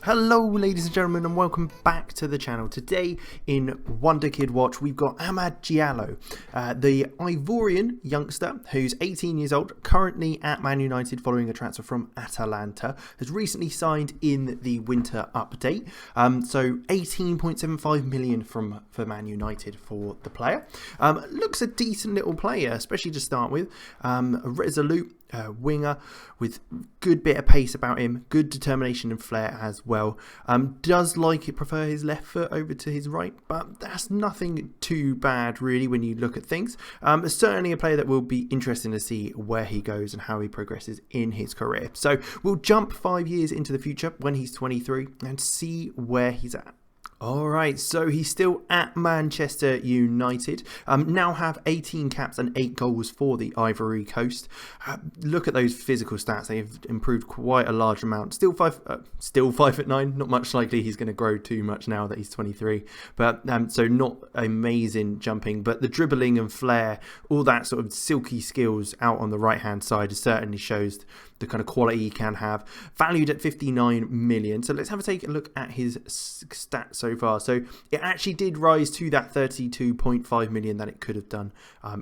Hello ladies and gentlemen, and welcome back to the channel. Today in Wonderkid Watch we've got Diallo, the Ivorian youngster who's 18 years old, currently at Man United following a transfer from Atalanta, has recently signed in the winter update. So 18.75 million for Man United for the player. Looks a decent little player, especially to start with. A resolute winger with good bit of pace about him, good determination and flair as well. Does prefer his left foot over to his right, but that's nothing too bad really when you look at things. Certainly a player that will be interesting to see where he goes and how he progresses in his career. So we'll jump 5 years into the future when he's 23 and see where he's at. Alright, so he's still at Manchester United, now have 18 caps and 8 goals for the Ivory Coast. Look at those physical stats, they've improved quite a large amount. Still 5'9", not much likely he's going to grow too much now that he's 23, but so not amazing jumping, but the dribbling and flair, all that sort of silky skills out on the right hand side certainly shows the kind of quality he can have. Valued at 59 million. So let's have a take a look at his stats so far. So it actually did rise to that 32.5 million that it could have done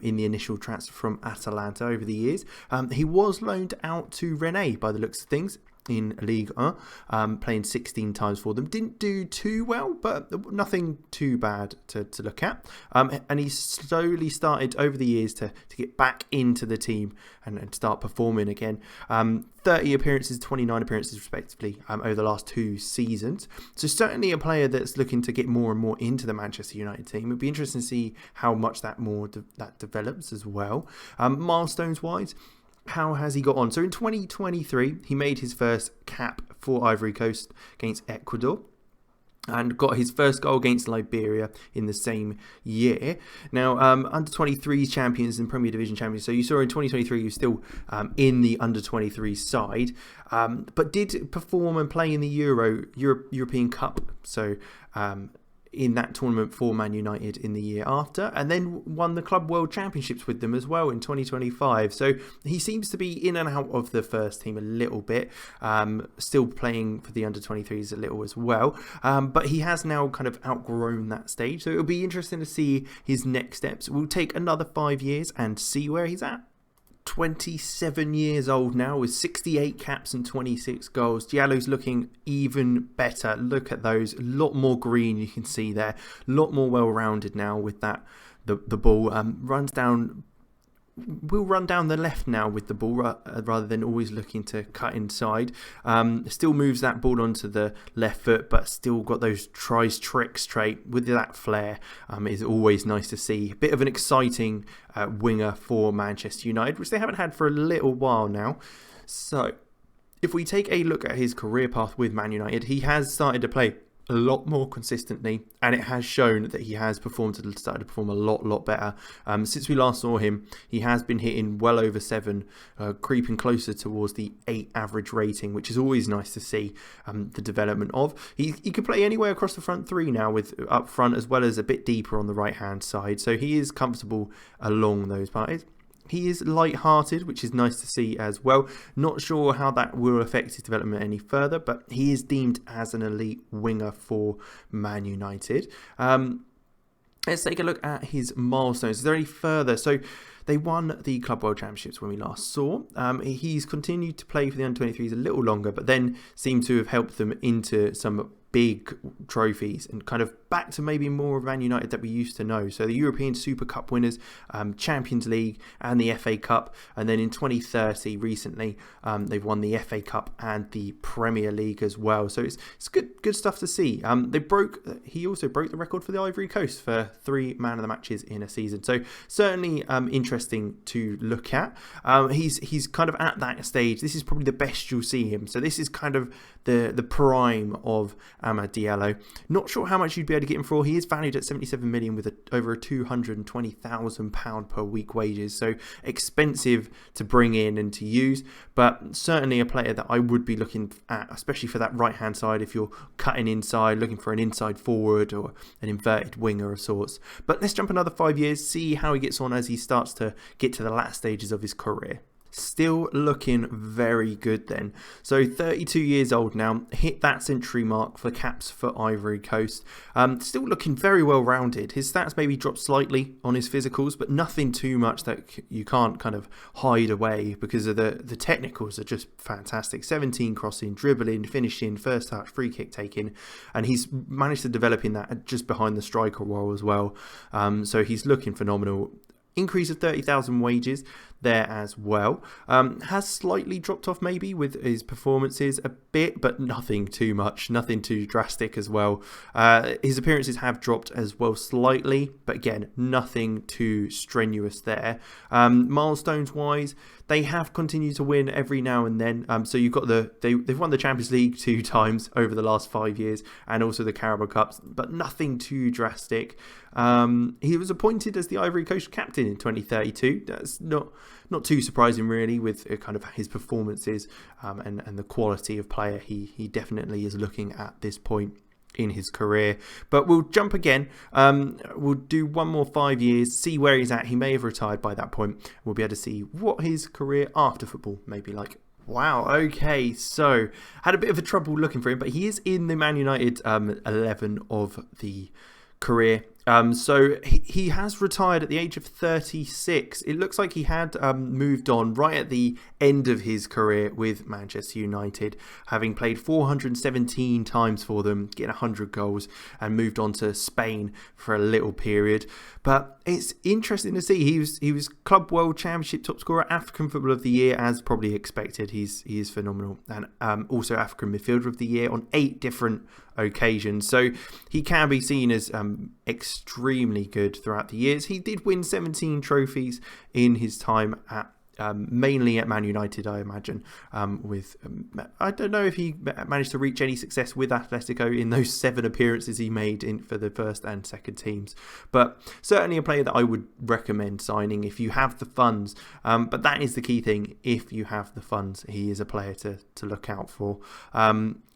in the initial transfer from Atalanta over the years. He was loaned out to Rennes by the looks of things in Ligue 1, playing 16 times for them. Didn't do too well, but nothing too bad to look at. And he slowly started over the years to get back into the team and start performing again. 30 appearances, 29 appearances respectively over the last 2 seasons. So certainly a player that's looking to get more and more into the Manchester United team. It'd be interesting to see how much that develops as well. Milestones wise, how has he got on? So in 2023, he made his first cap for Ivory Coast against Ecuador and got his first goal against Liberia in the same year. Now, under 23s champions and Premier Division champions. So you saw in 2023 he was still in the under 23 side, but did perform and play in the European Cup. So in that tournament for Man United in the year after, and then won the Club World Championships with them as well in 2025. So he seems to be in and out of the first team a little bit, still playing for the under 23s a little as well, but he has now kind of outgrown that stage. So it'll be interesting to see his next steps. We'll take another 5 years and see where he's at. 27 years old now with 68 caps and 26 goals. Diallo's looking even better. Look at those, a lot more green you can see there, a lot more well-rounded now with that. The ball will run down the left now with the ball rather than always looking to cut inside. Still moves that ball onto the left foot, but still got those tricks trait with that flair. Is always nice to see. A bit of an exciting winger for Manchester United, which they haven't had for a little while now. So if we take a look at his career path with Man United, he has started to play a lot more consistently, and it has shown that he has started to perform a lot better. Since we last saw him, he has been hitting well over 7, creeping closer towards the 8 average rating, which is always nice to see the development of. He could play anywhere across the front 3 now, with up front as well as a bit deeper on the right hand side, so he is comfortable along those parties. He is light-hearted, which is nice to see as well. Not sure how that will affect his development any further, but he is deemed as an elite winger for Man United. Let's take a look at his milestones. Is there any further? So they won the Club World Championships when we last saw. He's continued to play for the under-23s a little longer, but then seemed to have helped them into some big trophies and kind of back to maybe more of Man United that we used to know. So the European Super Cup winners, Champions League and the FA Cup, and then in 2030 recently they've won the FA Cup and the Premier League as well. So it's good stuff to see. He also broke the record for the Ivory Coast for 3 man of the matches in a season. So certainly interesting to look at. He's kind of at that stage. This is probably the best you'll see him. So this is kind of the prime of Diallo. Not sure how much you'd be able to get him for. He is valued at 77 million with over a £220,000 per week wages, so expensive to bring in and to use, but certainly a player that I would be looking at, especially for that right hand side if you're cutting inside, looking for an inside forward or an inverted winger of sorts. But let's jump another 5 years, see how he gets on as he starts to get to the last stages of his career. still looking very good then. So 32 years old now, hit that century mark for caps for Ivory Coast. Still looking very well rounded. His stats maybe dropped slightly on his physicals, but nothing too much that you can't kind of hide away, because of the technicals are just fantastic. 17 crossing, dribbling, finishing, first touch, free kick taking, and he's managed to develop in that just behind the striker role as well. So he's looking phenomenal. Increase of 30,000 wages there as well. Has slightly dropped off maybe with his performances a bit, but nothing too much, nothing too drastic as well. His appearances have dropped as well slightly, but again, nothing too strenuous there. Milestones wise, they have continued to win every now and then. So you've got they've won the Champions League 2 times over the last 5 years, and also the Carabao Cups, but nothing too drastic. He was appointed as the Ivory Coast captain in 2032. That's not too surprising really, with kind of his performances and the quality of player he definitely is looking at this point in his career. But we'll jump again. We'll do one more 5 years, see where he's at. He may have retired by that point. We'll be able to see what his career after football may be like. Wow, okay, so had a bit of a trouble looking for him, but he is in the Man United 11 of the career. So he has retired at the age of 36. It looks like he had moved on right at the end of his career with Manchester United, having played 417 times for them, getting 100 goals, and moved on to Spain for a little period. But it's interesting to see. He was Club World Championship top scorer, African Footballer of the Year, as probably expected. He is phenomenal, and also African Midfielder of the Year on 8 different occasions. So he can be seen as extremely good throughout the years. He did win 17 trophies in his time at mainly at Man United, I imagine. I don't know if he managed to reach any success with Atletico in those 7 appearances he made for the first and second teams, but certainly a player that I would recommend signing if you have the funds. But that is the key thing: if you have the funds, he is a player to look out for.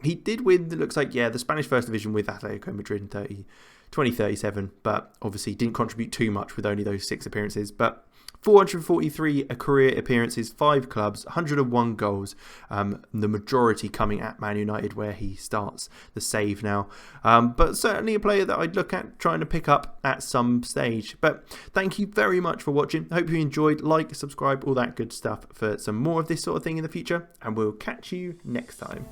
He did win, it looks like, the Spanish First Division with Atletico Madrid in 2037, but obviously didn't contribute too much with only those 6 appearances. But 443 career appearances, 5 clubs, 101 goals, the majority coming at Man United, where he starts the save now. But certainly a player that I'd look at trying to pick up at some stage. But thank you very much for watching. I hope you enjoyed. Like, subscribe, all that good stuff for some more of this sort of thing in the future, and we'll catch you next time.